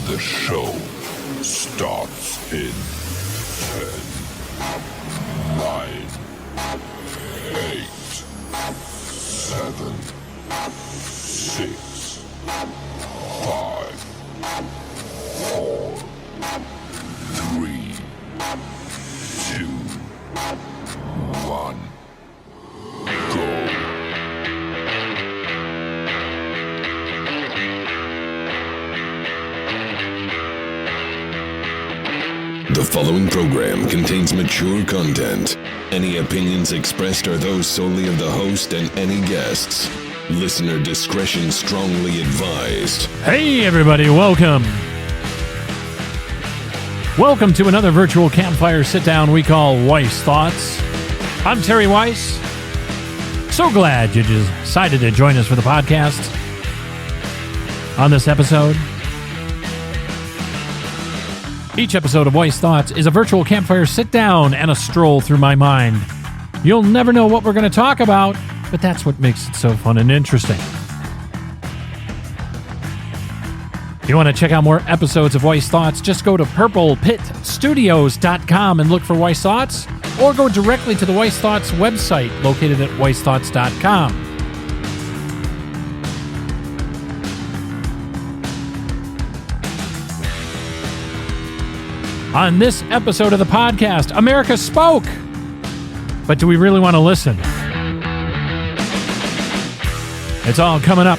The show starts in 10, 9, 8, 7, 6, 5, 4, 3, 2, 1, go. The following program contains mature content. Any opinions expressed are those solely of the host and any guests. Listener discretion strongly advised. Hey everybody, welcome. Welcome to another virtual campfire sit-down we call Wyce Thoughts. I'm Terry Wyce. So glad you decided to join us for the podcast. On this episode, each episode of Wyce Thoughts is a virtual campfire sit-down and a stroll through my mind. You'll never know what we're going to talk about, but that's what makes it so fun and interesting. If you want to check out more episodes of Wyce Thoughts, just go to purplepitstudios.com and look for Wyce Thoughts, or go directly to the Wyce Thoughts website located at wycethoughts.com. On this episode of the podcast, America spoke. But do we really want to listen? It's all coming up.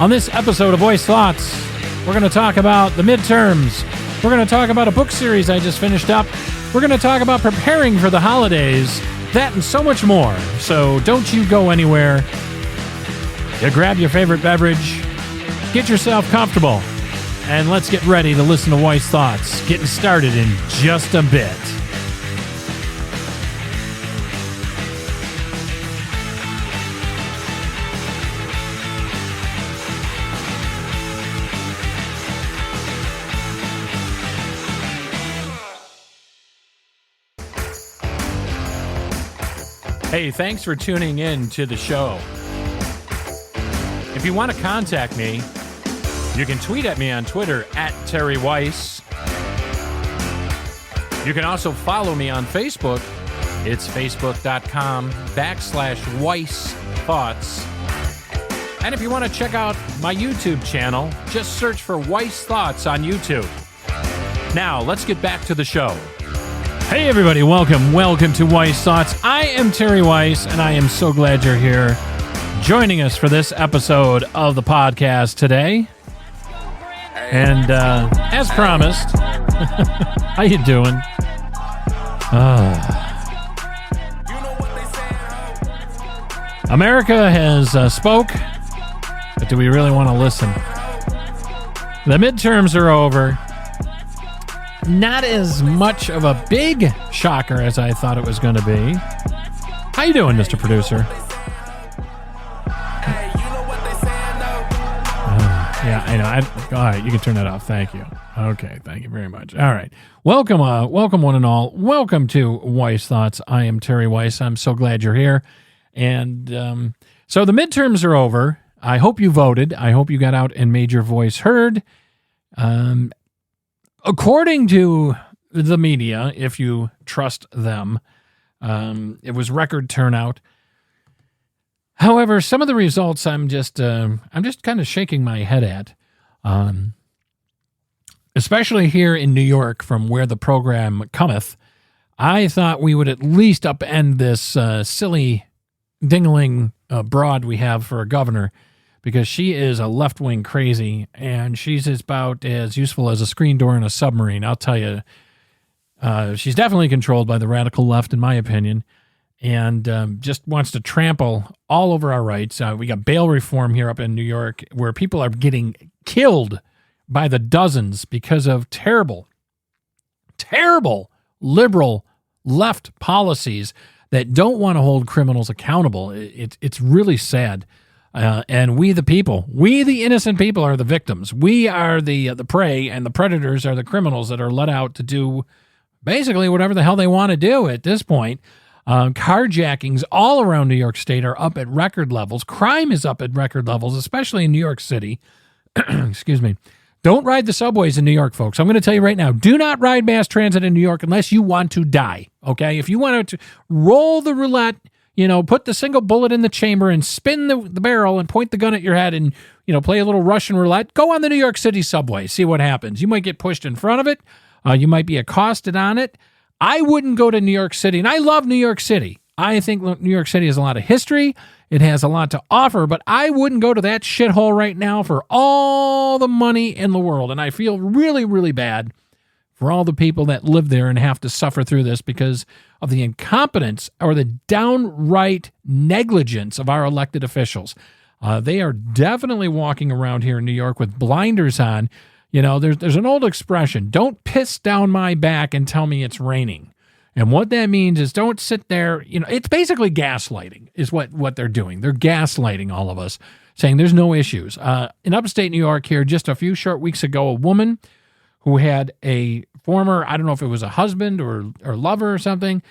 On this episode of Wyce Thoughts, we're going to talk about the midterms. We're going to talk about a book series I just finished up. We're going to talk about preparing for the holidays. That and so much more. So don't you go anywhere. You grab your favorite beverage. Get yourself comfortable. And let's get ready to listen to Wyce Thoughts, getting started in just a bit. Hey, thanks for tuning in to the show. If you want to contact me, you can tweet at me on Twitter at Terry Wyce. You can also follow me on Facebook. It's facebook.com/Wyce Thoughts. And if you want to check out my YouTube channel, just search for Wyce Thoughts on YouTube. Now, let's get back to the show. Hey everybody, welcome to Wyce Thoughts. I am Terry Wyce, and I am so glad you're here joining us for this episode of the podcast today. And as promised, how you doing? America has spoke, but do we really want to listen? The midterms are over. Not as much of a big shocker as I thought it was going to be. How you doing, Mr. Producer? Yeah, I know. All right, you can turn that off. Thank you. Okay, thank you very much. All right. Welcome one and all. Welcome to Wyce Thoughts. I am Terry Wyce. I'm so glad you're here. And so the midterms are over. I hope you voted. I hope you got out and made your voice heard. According to the media, if you trust them, it was record turnout. However, some of the results I'm just kind of shaking my head at, especially here in New York, from where the program cometh. I thought we would at least upend this silly dingling broad we have for a governor, because she is a left-wing crazy, and she's about as useful as a screen door in a submarine. I'll tell you, she's definitely controlled by the radical left, in my opinion. And just wants to trample all over our rights. We got bail reform here up in New York, where people are getting killed by the dozens because of terrible liberal left policies that don't want to hold criminals accountable. It's really sad. And we, the people, we, the innocent people, are the victims. We are the prey, and the predators are the criminals that are let out to do basically whatever the hell they want to do at this point. Carjackings all around New York State are up at record levels. Crime is up at record levels, especially in New York City. Excuse me. Don't ride the subways in New York, folks. I'm going to tell you right now, do not ride mass transit in New York unless you want to die, okay? If you want to roll the roulette, put the single bullet in the chamber and spin the barrel and point the gun at your head and, play a little Russian roulette, go on the New York City subway, see what happens. You might get pushed in front of it. You might be accosted on it. I wouldn't go to New York City, and I love New York City. I think New York City has a lot of history. It has a lot to offer, but I wouldn't go to that shithole right now for all the money in the world. And I feel really, really bad for all the people that live there and have to suffer through this because of the incompetence or the downright negligence of our elected officials. They are definitely walking around here in New York with blinders on. There's an old expression, don't piss down my back and tell me it's raining. And what that means is don't sit there, it's basically gaslighting is what they're doing. They're gaslighting all of us, saying there's no issues. In upstate New York here, just a few short weeks ago, a woman who had a former, I don't know if it was a husband or lover or something,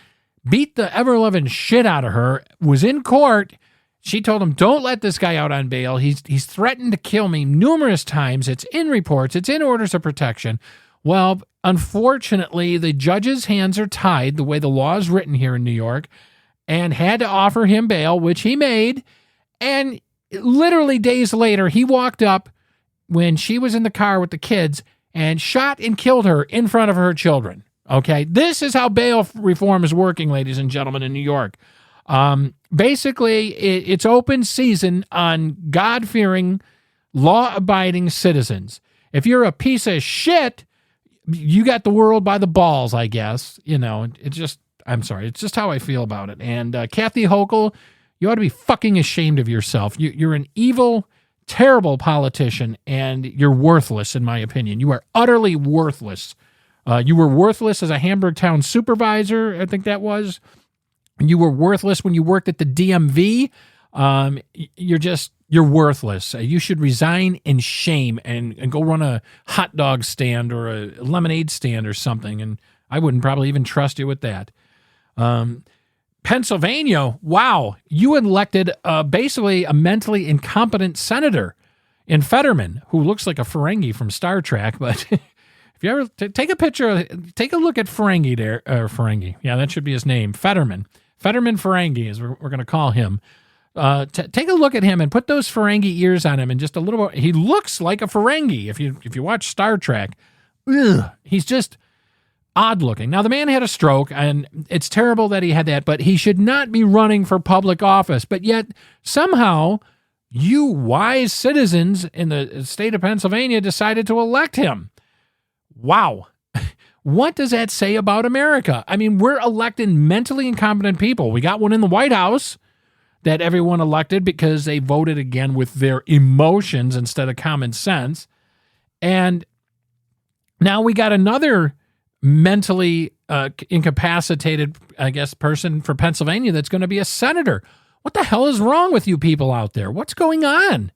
beat the ever-loving shit out of her, was in court. She told him, don't let this guy out on bail. He's threatened to kill me numerous times. It's in reports. It's in orders of protection. Well, unfortunately, the judge's hands are tied the way the law is written here in New York and had to offer him bail, which he made. And literally days later, he walked up when she was in the car with the kids and shot and killed her in front of her children. Okay, this is how bail reform is working, ladies and gentlemen, in New York. Basically, it's open season on God-fearing, law-abiding citizens. If you're a piece of shit, you got the world by the balls, I guess. I'm sorry. It's just how I feel about it. And Kathy Hochul, you ought to be fucking ashamed of yourself. You're an evil, terrible politician, and you're worthless, in my opinion. You are utterly worthless. You were worthless as a Hamburg Town supervisor, I think that was. You were worthless when you worked at the DMV. You're worthless. You should resign in shame and go run a hot dog stand or a lemonade stand or something. And I wouldn't probably even trust you with that. Pennsylvania, wow, you elected basically a mentally incompetent senator in Fetterman, who looks like a Ferengi from Star Trek. But if you ever take a look at Ferengi there, Ferengi. Yeah, that should be his name. Fetterman Ferengi is we're going to call him. Take a look at him and put those Ferengi ears on him and just a little bit. He looks like a Ferengi. If you watch Star Trek, he's just odd looking. Now, the man had a stroke, and it's terrible that he had that, but he should not be running for public office. But yet, somehow, you wise citizens in the state of Pennsylvania decided to elect him. Wow. What does that say about America? I mean, we're electing mentally incompetent people. We got one in the White House that everyone elected because they voted again with their emotions instead of common sense. And now we got another mentally incapacitated, I guess, person for Pennsylvania that's going to be a senator. What the hell is wrong with you people out there? What's going on?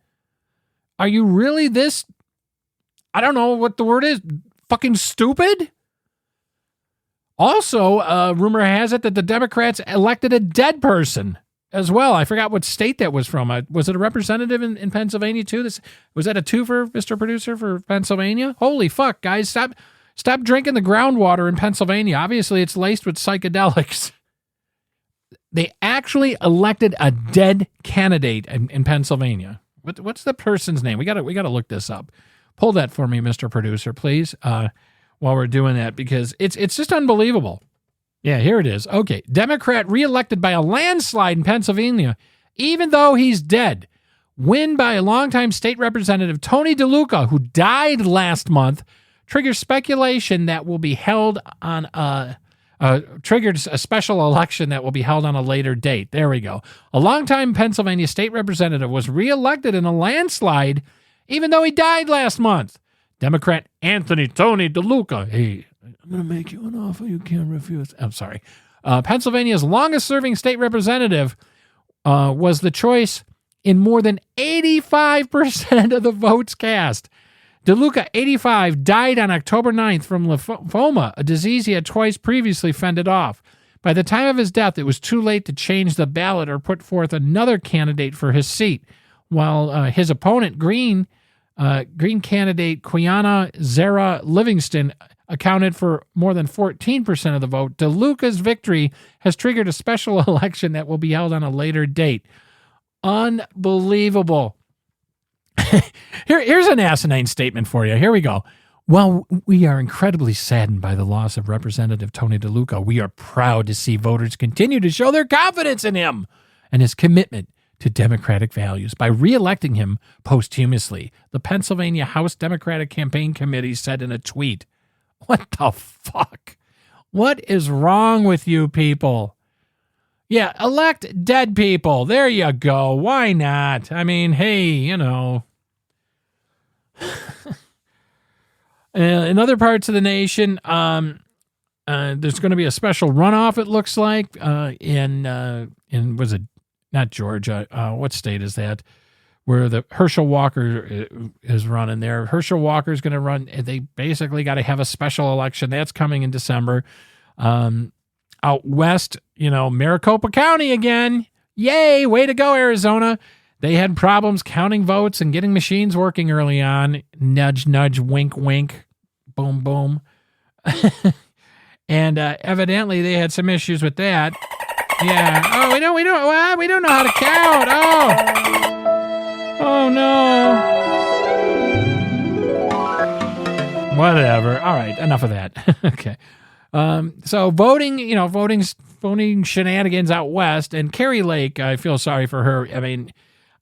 Are you really this, I don't know what the word is, fucking stupid? Also, rumor has it that the Democrats elected a dead person as well. I forgot what state that was from. Was it a representative in Pennsylvania too? Was that a twofer, Mr. Producer, for Pennsylvania? Holy fuck, guys. Stop drinking the groundwater in Pennsylvania. Obviously, it's laced with psychedelics. They actually elected a dead candidate in Pennsylvania. What's the person's name? We gotta look this up. Pull that for me, Mr. Producer, please, while we're doing that, because it's just unbelievable. Yeah, here it is. Okay, Democrat reelected by a landslide in Pennsylvania, even though he's dead. Win by a longtime state representative, Tony DeLuca, who died last month, triggers speculation that will be held on triggered a special election that will be held on a later date. There we go. A longtime Pennsylvania state representative was reelected in a landslide, even though he died last month. Democrat Tony DeLuca. Hey, I'm going to make you an offer you can't refuse. I'm sorry. Pennsylvania's longest-serving state representative was the choice in more than 85% of the votes cast. DeLuca, 85, died on October 9th from lymphoma, a disease he had twice previously fended off. By the time of his death, it was too late to change the ballot or put forth another candidate for his seat, while his opponent, Green, Green candidate Quiana Zara Livingston accounted for more than 14% of the vote. DeLuca's victory has triggered a special election that will be held on a later date. Unbelievable. Here's an asinine statement for you. Here we go. While we are incredibly saddened by the loss of Representative Tony DeLuca, we are proud to see voters continue to show their confidence in him and his commitment to democratic values by re-electing him posthumously, the Pennsylvania House Democratic Campaign Committee said in a tweet. What the fuck? What is wrong with you people? Yeah, elect dead people. There you go. Why not? I mean, hey, you know. In other parts of the nation, there's going to be a special runoff, it looks like, in was it not Georgia? What state is that? Where the Herschel Walker is running there. Herschel Walker is going to run. They basically got to have a special election. That's coming in December. Out west, you know, Maricopa County again. Yay, way to go, Arizona. They had problems counting votes and getting machines working early on. Nudge, nudge, wink, wink, boom, boom. And evidently they had some issues with that. Yeah. Oh, we don't know how to count. Oh no. Whatever. All right, enough of that. Okay. So voting shenanigans out west, and Carrie Lake, I feel sorry for her. I mean,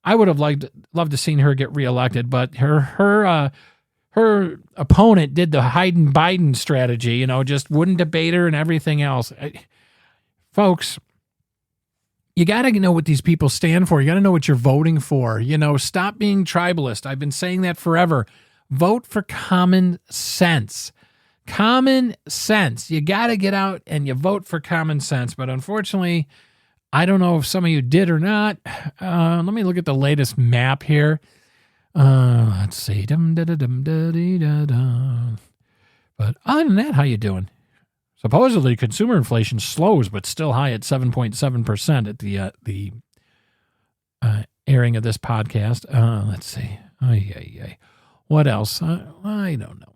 I would have loved to seen her get reelected, but her opponent did the Biden strategy, you know, just wouldn't debate her and everything else. Folks, you got to know what these people stand for. You got to know what you're voting for. You know, stop being tribalist. I've been saying that forever. Vote for common sense. Common sense. You got to get out and you vote for common sense. But unfortunately, I don't know if some of you did or not. Let me look at the latest map here. Let's see. But other than that, how you doing? Supposedly, consumer inflation slows, but still high at 7.7% at the airing of this podcast. Let's see. What else? I don't know.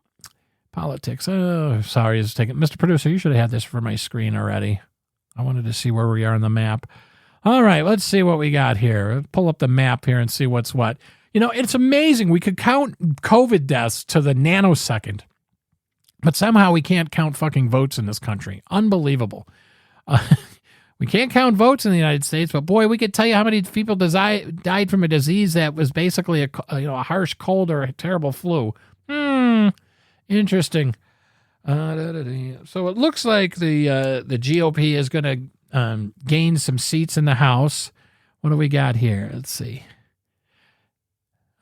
Politics. Oh, sorry, it's taking. Mr. Producer, you should have had this for my screen already. I wanted to see where we are on the map. All right, let's see what we got here. Pull up the map here and see what's what. You know, it's amazing. We could count COVID deaths to the nanosecond, but somehow we can't count fucking votes in this country. Unbelievable. We can't count votes in the United States, but boy, we could tell you how many people died from a disease that was basically a harsh cold or a terrible flu. Interesting. So it looks like the GOP is going to gain some seats in the House. What do we got here? Let's see.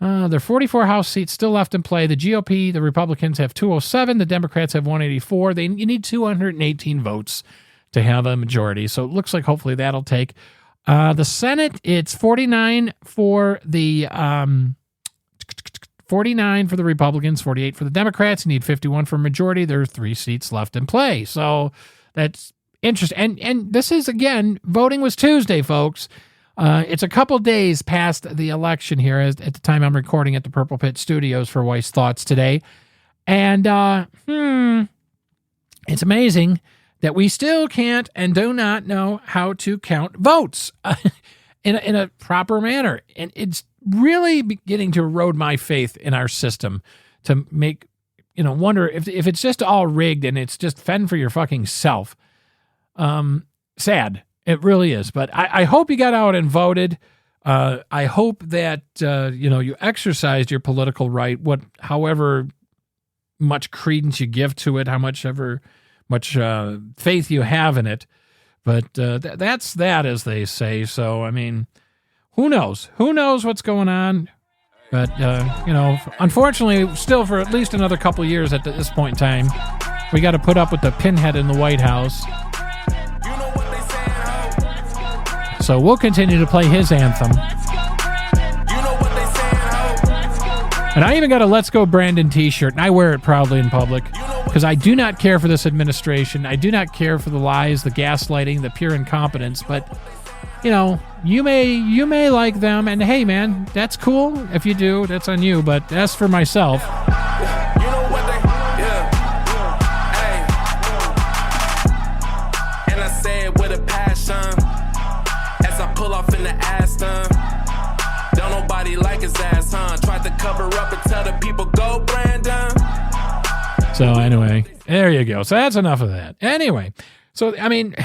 There are 44 House seats still left in play. The GOP, the Republicans have 207. The Democrats have 184. You need 218 votes to have a majority. So it looks like hopefully that'll take. The Senate, it's 49 for the 49 for the Republicans, 48 for the Democrats. You need 51 for a majority. There are 3 seats left in play. So that's interesting. And this is, again, voting was Tuesday, folks. It's a couple days past the election here at the time I'm recording at the Purple Pit Studios for Wyce Thoughts today. And it's amazing that we still can't and do not know how to count votes in a proper manner. And it's really beginning to erode my faith in our system to make, wonder if it's just all rigged and it's just fend for your fucking self. Sad. It really is. But I hope you got out and voted. I hope that, you exercised your political right, however much credence you give to it, how much faith you have in it. But that's that, as they say. So, I mean, who knows? Who knows what's going on? But, unfortunately, still for at least another couple of years at this point in time, we got to put up with the pinhead in the White House. So we'll continue to play his anthem. And I even got a Let's Go Brandon t-shirt, and I wear it proudly in public because I do not care for this administration. I do not care for the lies, the gaslighting, the pure incompetence, but you may like them, and hey, man, that's cool. If you do, that's on you. But as for myself, and I say it with a passion as I pull off in the Aston. Don't nobody like his ass, huh? Tried to cover up and tell the people go, Brandon. So anyway, there you go. So that's enough of that. Anyway, so I mean,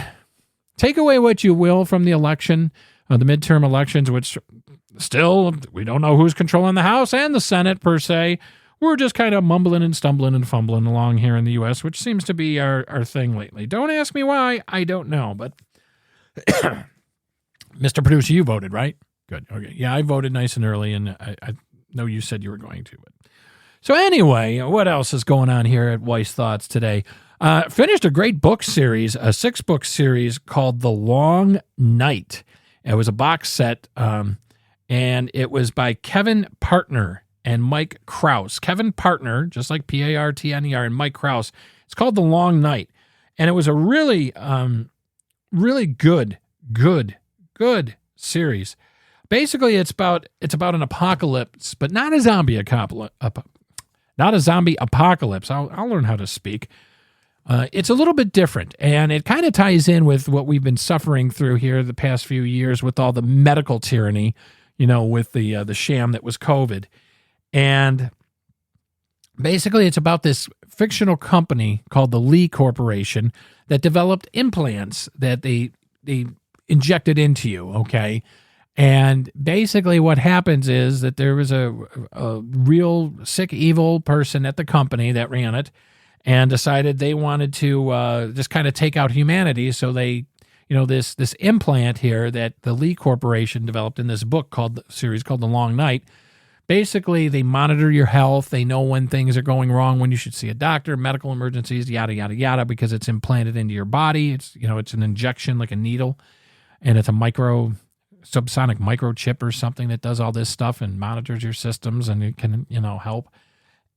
take away what you will from the election, the midterm elections, which still we don't know who's controlling the House and the Senate per se. We're just kind of mumbling and stumbling and fumbling along here in the U.S., which seems to be our thing lately. Don't ask me why. I don't know. But Mr. Producer, you voted, right? Good. Okay. Yeah, I voted nice and early, and I know you said you were going to. But so anyway, what else is going on here at Wyce Thoughts today? Finished a great book series, a 6-book series called The Long Night. It was a box set, and it was by Kevin Partner and Mike Krause. Kevin Partner, just like Partner, and Mike Krause. It's called The Long Night, and it was a really, really good series. Basically, it's about an apocalypse, but not a zombie apocalypse. Not a zombie apocalypse. I'll learn how to speak. It's a little bit different, and it kind of ties in with what we've been suffering through here the past few years with all the medical tyranny, with the sham that was COVID. And basically, it's about this fictional company called the Lee Corporation that developed implants that they injected into you, okay? And basically what happens is that there was a real sick, evil person at the company that ran it and decided they wanted to just kind of take out humanity. So they, this implant here that the Lee Corporation developed in this book series called The Long Night, basically they monitor your health. They know when things are going wrong, when you should see a doctor, medical emergencies, yada, yada, yada, because it's implanted into your body. It's, it's an injection like a needle, and it's a subsonic microchip or something that does all this stuff and monitors your systems, and it can, help.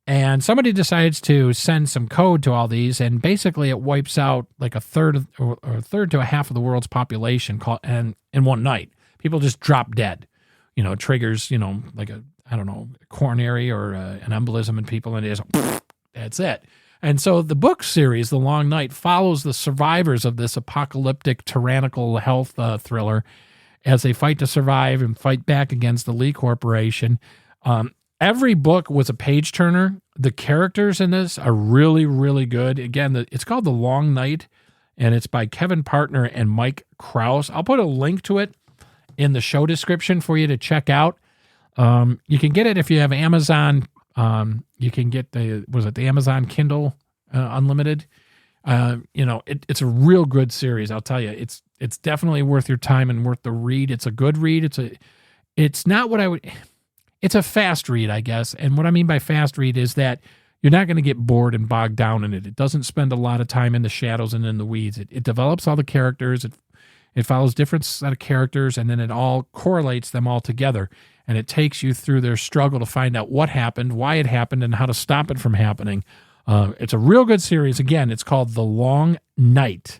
And somebody decides to send some code to all these, and basically it wipes out like a third to a half of the world's population and in one night. People just drop dead. Triggers, like coronary or an embolism in people, and it is, that's it. And so the book series, The Long Night, follows the survivors of this apocalyptic, tyrannical health thriller as they fight to survive and fight back against the Lee Corporation. Every book was a page turner. The characters in this are really, really good. Again, it's called The Long Night, and it's by Kevin Partner and Mike Krause. I'll put a link to it in the show description for you to check out. You can get it if you have Amazon. You can get the Amazon Kindle Unlimited. It's a real good series. I'll tell you, it's definitely worth your time and worth the read. It's a good read. It's a fast read, I guess. And what I mean by fast read is that you're not going to get bored and bogged down in it. It doesn't spend a lot of time in the shadows and in the weeds. It develops all the characters. It follows different set of characters, and then it all correlates them all together. And it takes you through their struggle to find out what happened, why it happened, and how to stop it from happening. It's a real good series. Again, it's called The Long Night,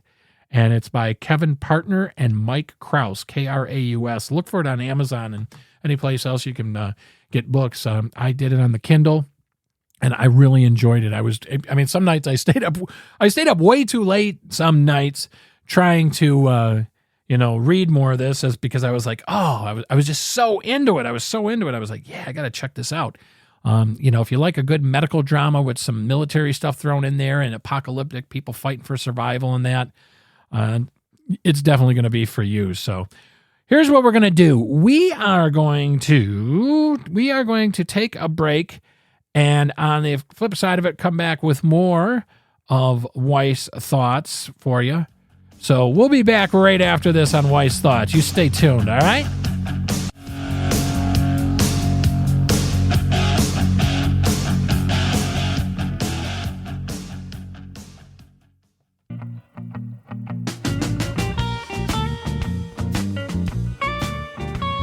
and it's by Kevin Partner and Mike Krause, Kraus. Look for it on Amazon and any place else you can get books. I did it on the Kindle, and I really enjoyed it. Some nights I stayed up way too late some nights trying to read more of this, because I was like, I was just so into it. I was like, yeah, I got to check this out. If you like a good medical drama with some military stuff thrown in there and apocalyptic people fighting for survival and that, it's definitely going to be for you. So here's what we're going to do. We are going to take a break, and on the flip side of it, come back with more of Wyce Thoughts for you. So we'll be back right after this on Wyce Thoughts. You stay tuned, all right?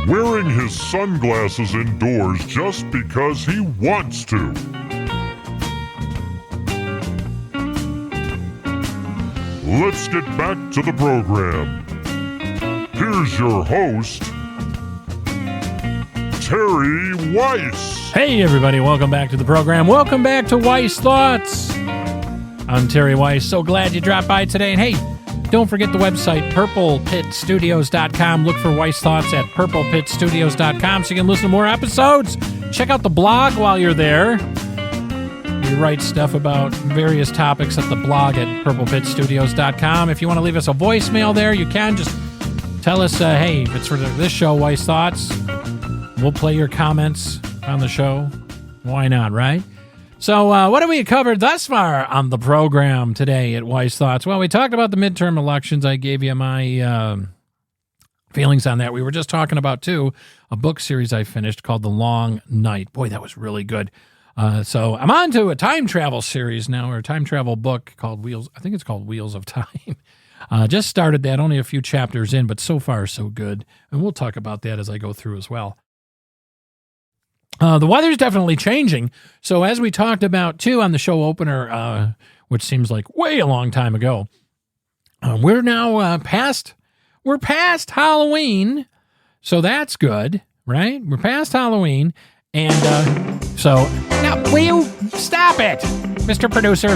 Wearing his sunglasses indoors just because he wants to. Let's get back to the program. here's your host, Terry Wyce. Hey, everybody. Welcome back to the program. Welcome back to Wyce Thoughts. I'm Terry Wyce. So glad you dropped by today. And hey, don't forget the website, purplepitstudios.com. Look for Wyce Thoughts at purplepitstudios.com so you can listen to more episodes. Check out the blog while you're there. We write stuff about various topics at the blog at purplepitstudios.com. If you want to leave us a voicemail there, you can. Just tell us, hey, if it's for this show, Wyce Thoughts, we'll play your comments on the show. Why not, right? So what have we covered thus far on the program today at Wyce Thoughts? Well, we talked about the midterm elections. I gave you my feelings on that. We were just talking about, too, a book series I finished called The Long Night. Boy, that was really good. So I'm on to a time travel series now, or a time travel book called Wheels. I think it's called Wheels of Time. Just started that, only a few chapters in, but so far so good. And we'll talk about that as I go through as well. The weather's definitely changing. So as we talked about, too, on the show opener, which seems like way a long time ago, we're now past Halloween. So that's good, right? We're past Halloween. And so, now, will you stop it, Mr. Producer?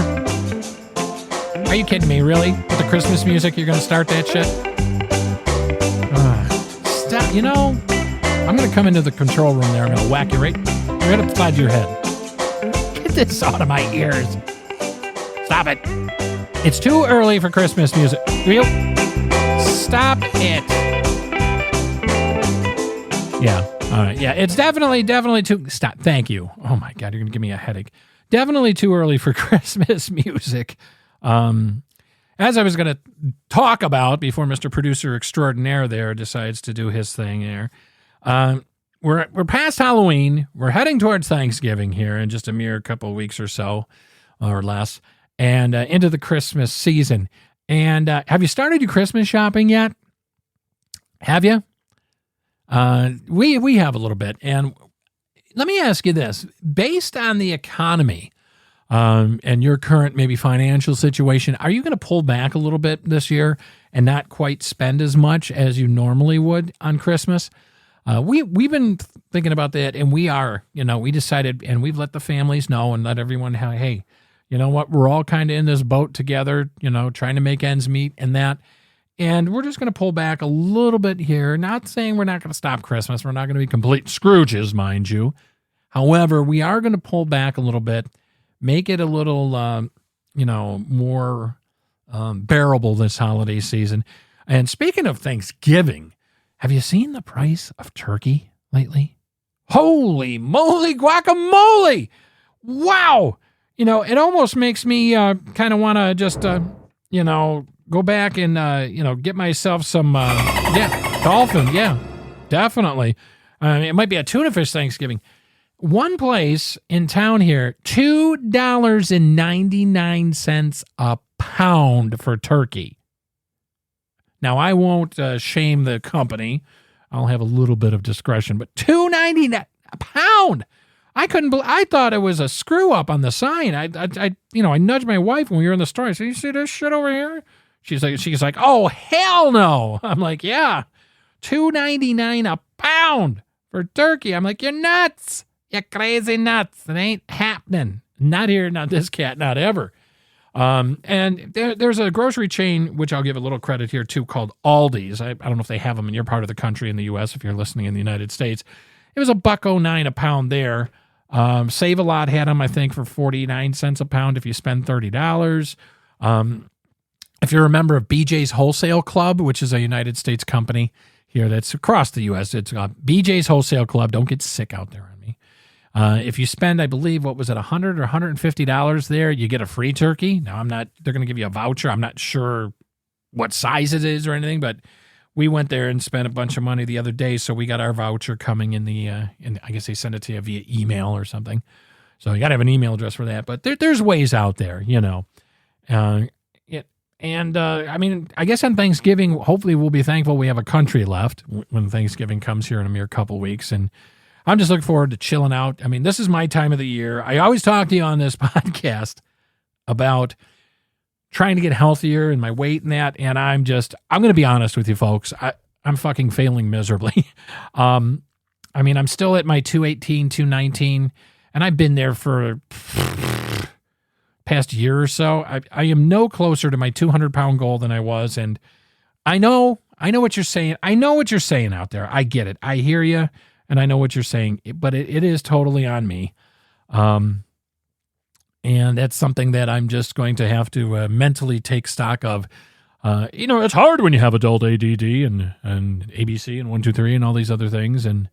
Are you kidding me, really? With the Christmas music, you're going to start that shit? Stop, you know, I'm going to come into the control room there. I'm going to whack you right up the side of your head. Get this out of my ears. Stop it. It's too early for Christmas music. Will you stop it? Yeah. All right. Yeah, it's definitely too... Stop. Thank you. Oh, my God. You're going to give me a headache. Definitely too early for Christmas music. As I was going to talk about before Mr. Producer Extraordinaire there decides to do his thing there, we're past Halloween. We're heading towards Thanksgiving here in just a mere couple of weeks or so, or less, and into the Christmas season. And have you started your Christmas shopping yet? Have you? We have a little bit. And let me ask you this. Based on the economy and your current maybe financial situation, are you going to pull back a little bit this year and not quite spend as much as you normally would on Christmas? We've been thinking about that, and we decided, and we've let the families know and let everyone know, hey, you know what, we're all kind of in this boat together, trying to make ends meet and that. And we're just going to pull back a little bit here. Not saying we're not going to stop Christmas. We're not going to be complete Scrooges, mind you. However, we are going to pull back a little bit, make it a little, more bearable this holiday season. And speaking of Thanksgiving, have you seen the price of turkey lately? Holy moly guacamole! Wow! It almost makes me kind of want to just, go back and, get myself some, dolphin. Yeah, definitely. It might be a tuna fish Thanksgiving. One place in town here, $2.99 a pound for turkey. Now, I won't shame the company. I'll have a little bit of discretion, but $2.99 a pound. I thought it was a screw up on the sign. I nudged my wife when we were in the store. I said, "You see this shit over here?" She's like, "Oh, hell no." I'm like, "Yeah, $2.99 a pound for turkey." I'm like, "You're nuts. You're crazy nuts. It ain't happening. Not here, not this cat, not ever." And there's a grocery chain, which I'll give a little credit here too, called Aldi's. I don't know if they have them in your part of the country in the U.S. if you're listening in the United States. It was $1.09 a pound there. Save a Lot had them, I think, for 49 cents a pound if you spend $30. If you're a member of BJ's Wholesale Club, which is a United States company here that's across the U.S., it's BJ's Wholesale Club. Don't get sick out there on me. If you spend, I believe, what was it, $100 or $150 there, you get a free turkey. Now, they're going to give you a voucher. I'm not sure what size it is or anything, but we went there and spent a bunch of money the other day, so we got our voucher coming in I guess they send it to you via email or something. So you got to have an email address for that, but there's ways out there, I guess on Thanksgiving, hopefully we'll be thankful we have a country left when Thanksgiving comes here in a mere couple weeks, and I'm just looking forward to chilling out. I mean, this is my time of the year. I always talk to you on this podcast about trying to get healthier and my weight and that. And I'm going to be honest with you folks. I'm fucking failing miserably. I mean, I'm still at my 218, 219, and I've been there for past year or so. I am no closer to my 200-pound goal than I was, and I know what you're saying. I know what you're saying out there. I get it. I hear you, and I know what you're saying, but it is totally on me. And that's something that I'm just going to have to mentally take stock of. It's hard when you have adult ADD and ABC and 1, 2, 3 and all these other things, and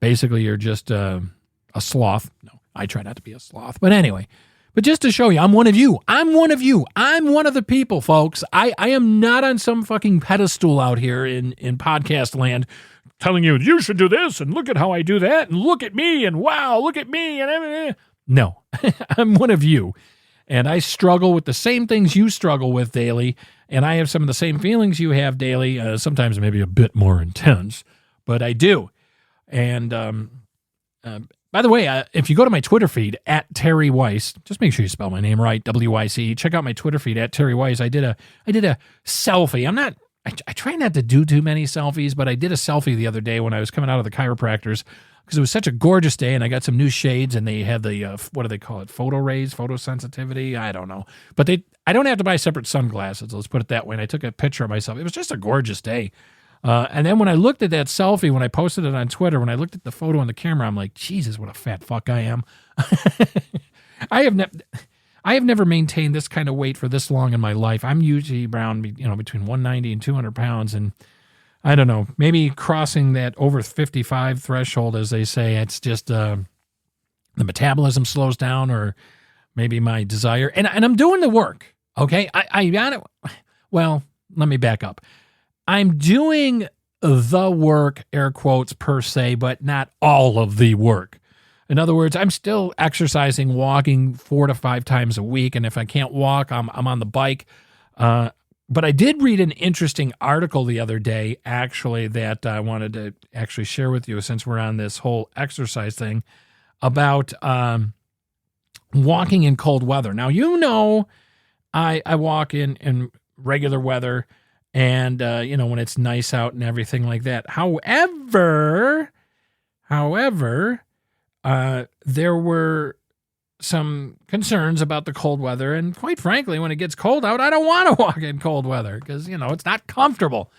basically you're just a sloth. No, I try not to be a sloth. But anyway, but just to show you, I'm one of you. I'm one of you. I'm one of the people, folks. I am not on some fucking pedestal out here in podcast land telling you should do this and look at how I do that and look at me and wow, look at me. And no, I'm one of you. And I struggle with the same things you struggle with daily. And I have some of the same feelings you have daily, sometimes maybe a bit more intense, but I do. And by the way, if you go to my Twitter feed, at Terry Wyce, just make sure you spell my name right, W-Y-C. Check out my Twitter feed, at Terry Wyce. I did a selfie. I try not to do too many selfies, but I did a selfie the other day when I was coming out of the chiropractor's because it was such a gorgeous day, and I got some new shades, and they had the, what do they call it, photosensitivity? I don't know. But I don't have to buy separate sunglasses, let's put it that way, and I took a picture of myself. It was just a gorgeous day. And then when I looked at that selfie, when I posted it on Twitter, when I looked at the photo on the camera, I'm like, Jesus, what a fat fuck I am. I have never maintained this kind of weight for this long in my life. I'm usually around, between 190 and 200 pounds, and I don't know, maybe crossing that over 55 threshold, as they say, it's just the metabolism slows down, or maybe my desire. And I'm doing the work, okay? I got it. Well, let me back up. I'm doing the work, air quotes, per se, but not all of the work. In other words, I'm still exercising, walking 4 to 5 times a week, and if I can't walk, I'm on the bike. But I did read an interesting article the other day, actually, that I wanted to actually share with you since we're on this whole exercise thing, about walking in cold weather. Now, I walk in regular weather and, when it's nice out and everything like that. However, there were some concerns about the cold weather, and quite frankly, when it gets cold out, I don't want to walk in cold weather because, it's not comfortable.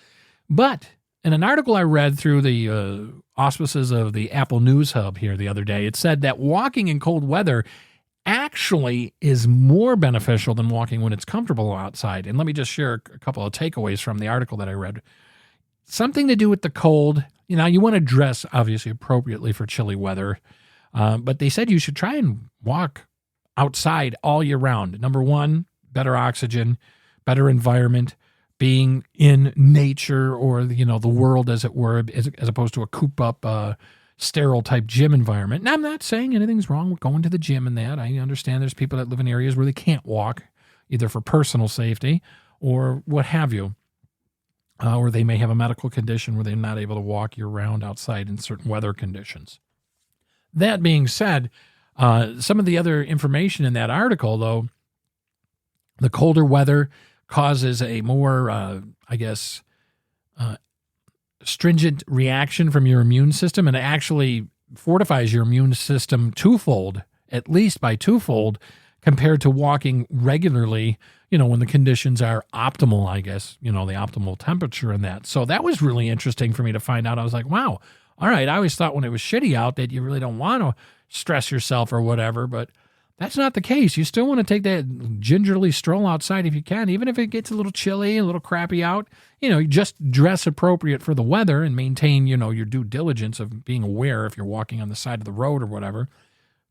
But in an article I read through the auspices of the Apple News Hub here the other day, it said that walking in cold weather actually is more beneficial than walking when it's comfortable outside. And let me just share a couple of takeaways from the article that I read. Something to do with the cold. You want to dress, obviously, appropriately for chilly weather. But they said you should try and walk outside all year round. Number one, better oxygen, better environment, being in nature or, the world, as it were, as opposed to a coop-up, sterile type gym environment. Now, I'm not saying anything's wrong with going to the gym and that. I understand there's people that live in areas where they can't walk, either for personal safety or what have you. Or they may have a medical condition where they're not able to walk year-round outside in certain weather conditions. That being said, some of the other information in that article, though, the colder weather causes a more, stringent reaction from your immune system, and it actually fortifies your immune system twofold, at least by twofold, compared to walking regularly, when the conditions are optimal, I guess, the optimal temperature and that. So that was really interesting for me to find out. I was like, wow. All right, I always thought when it was shitty out that you really don't want to stress yourself or whatever, but that's not the case. You still want to take that gingerly stroll outside if you can, even if it gets a little chilly, a little crappy out. You just dress appropriate for the weather and maintain, your due diligence of being aware if you're walking on the side of the road or whatever.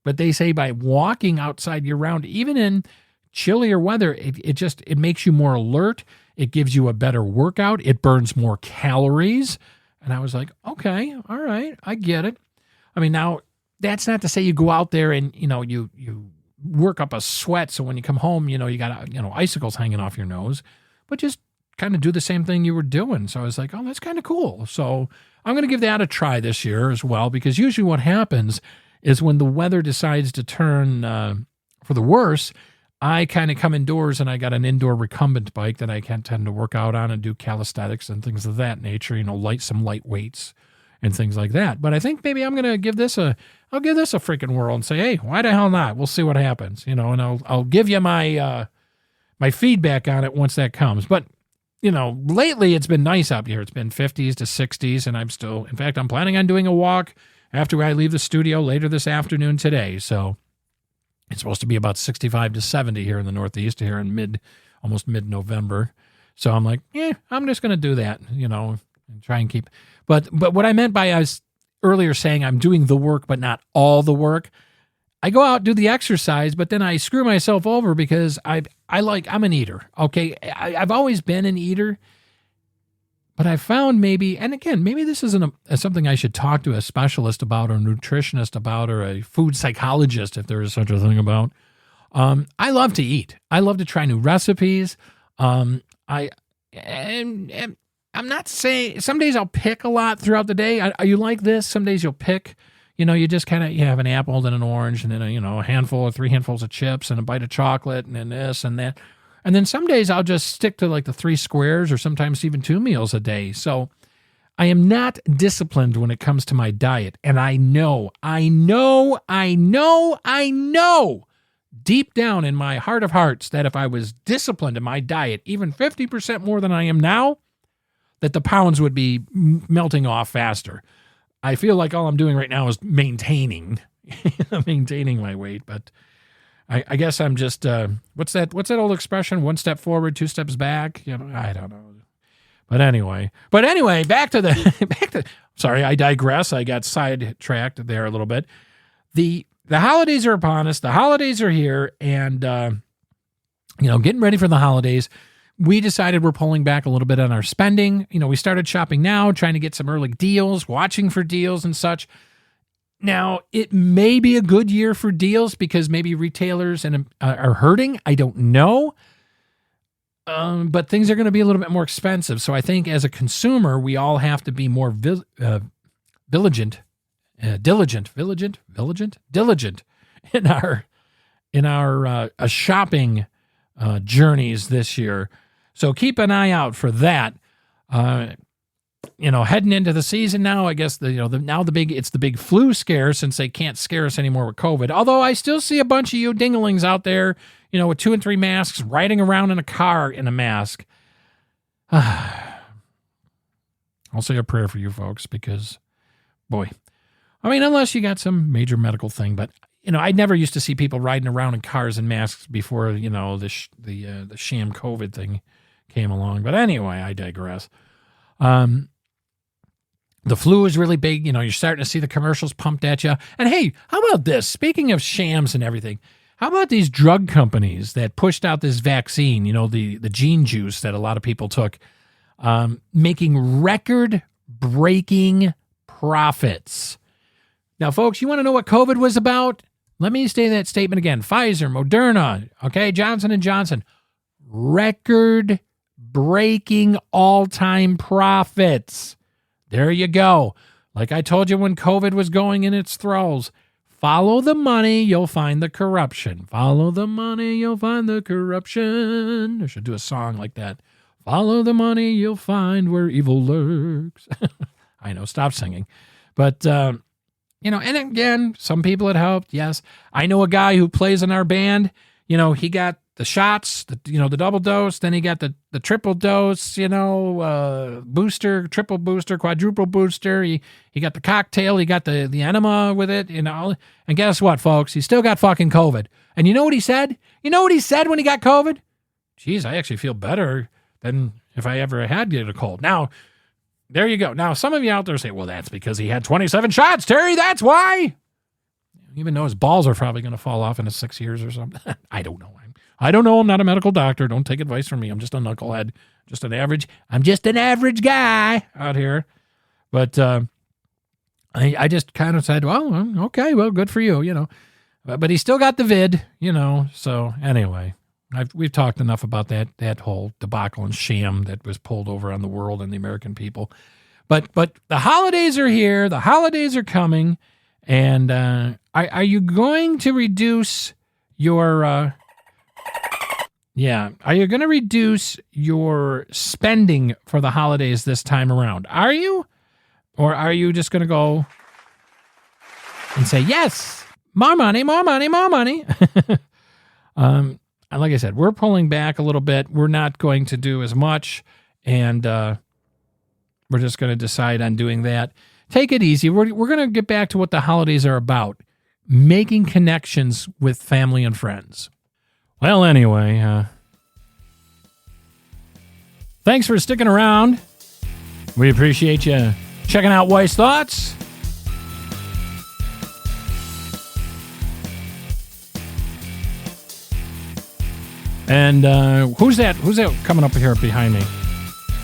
But they say by walking outside year-round, even in chillier weather, it makes you more alert. It gives you a better workout. It burns more calories. And I was like, okay, all right, I get it. I mean, now, that's not to say you go out there and, you work up a sweat, so when you come home, you got, icicles hanging off your nose, but just kind of do the same thing you were doing. So I was like, oh, that's kind of cool. So I'm going to give that a try this year as well, because usually what happens is when the weather decides to turn for the worse, I kind of come indoors, and I got an indoor recumbent bike that I can tend to work out on and do calisthenics and things of that nature, some light weights and things like that. But I think maybe I'm going to give this a freaking whirl and say, hey, why the hell not? We'll see what happens, and I'll give you my feedback on it once that comes. But, lately it's been nice out here. It's been 50s to 60s, and I'm planning on doing a walk after I leave the studio later this afternoon today. So it's supposed to be about 65 to 70 here in the Northeast, here in almost mid-November. So I'm like, I'm just going to do that, and try and keep. But what I meant by I was earlier saying I'm doing the work, but not all the work. I go out, do the exercise, but then I screw myself over because I'm an eater. Okay. I've always been an eater, but I found maybe this isn't something I should talk to a specialist about, or a nutritionist about, or a food psychologist, if there is such a thing about. I love to eat. I love to try new recipes. I'm not saying some days I'll pick a lot throughout the day. Are you like this? Some days you'll pick, you just kind of, you have an apple and an orange, and then a handful or 3 handfuls of chips and a bite of chocolate, and then this and that. And then some days I'll just stick to like the 3 squares, or sometimes even 2 meals a day. So I am not disciplined when it comes to my diet. And I know deep down in my heart of hearts that if I was disciplined in my diet, even 50% more than I am now, that the pounds would be melting off faster. I feel like all I'm doing right now is maintaining my weight, but I guess I'm just, what's that old expression? 1 step forward, 2 steps back. I don't know. But anyway, back to sorry, I digress. I got sidetracked there a little bit. The holidays are upon us. The holidays are here, and, getting ready for the holidays. We decided we're pulling back a little bit on our spending. We started shopping now, trying to get some early deals, watching for deals and such. Now, it may be a good year for deals because maybe retailers are hurting. I don't know. But things are going to be a little bit more expensive. So I think as a consumer, we all have to be more diligent in our shopping journeys this year. So keep an eye out for that. Heading into the season now, I guess it's the big flu scare, since they can't scare us anymore with COVID. Although I still see a bunch of you dinglings out there, with 2 and 3 masks, riding around in a car in a mask. I'll say a prayer for you folks, because, boy, unless you got some major medical thing, but I never used to see people riding around in cars and masks before the sham COVID thing came along. But anyway, I digress. The flu is really big. You're starting to see the commercials pumped at you. And hey, how about this? Speaking of shams and everything, how about these drug companies that pushed out this vaccine, the gene juice that a lot of people took, making record-breaking profits. Now, folks, you want to know what COVID was about? Let me say that statement again. Pfizer, Moderna, okay, Johnson & Johnson, record-breaking all-time profits. There you go. Like I told you when COVID was going in its throes, follow the money, you'll find the corruption. Follow the money, you'll find the corruption. I should do a song like that. Follow the money, you'll find where evil lurks. I know, stop singing. But, and again, some people it helped, yes. I know a guy who plays in our band. He got the shots, the double dose, then he got the triple dose, booster, triple booster, quadruple booster. He got the cocktail, he got the enema with it, and guess what, folks? He still got fucking COVID. And you know what he said? You know what he said when he got COVID? Geez, I actually feel better than if I ever had get a cold. Now, there you go. Now, some of you out there say, well, that's because he had 27 shots, Terry, that's why. Even though his balls are probably going to fall off in 6 years or something. I don't know. I don't know. I'm not a medical doctor. Don't take advice from me. I'm just a knucklehead. I'm just an average guy out here. But I just kind of said, well, okay, well, good for you, But he still got the vid, So anyway, we've talked enough about that whole debacle and sham that was pulled over on the world and the American people. But the holidays are here. The holidays are coming. And are you going to reduce your Yeah. Are you going to reduce your spending for the holidays this time around? Are you? Or are you just going to go and say, yes, more money, more money, more money? Like I said, we're pulling back a little bit. We're not going to do as much, and we're just going to decide on doing that. Take it easy. We're going to get back to what the holidays are about, making connections with family and friends. Well, anyway, thanks for sticking around. We appreciate you checking out Wyce Thoughts. And who's that coming up here behind me?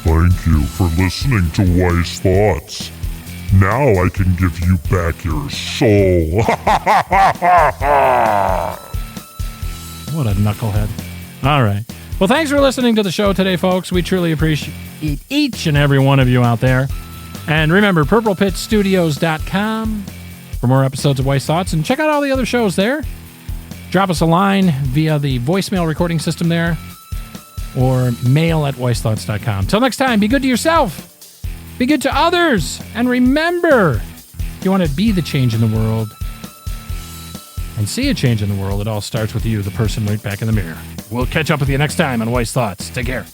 Thank you for listening to Wyce Thoughts. Now I can give you back your soul. What a knucklehead. All right. Well, thanks for listening to the show today, folks. We truly appreciate each and every one of you out there. And remember, purplepitstudios.com for more episodes of Wyce Thoughts. And check out all the other shows there. Drop us a line via the voicemail recording system there or mail at wycethoughts.com. Till next time, be good to yourself. Be good to others. And remember, if you want to be the change in the world and see a change in the world, it all starts with you, the person right back in the mirror. We'll catch up with you next time on Wyce Thoughts. Take care.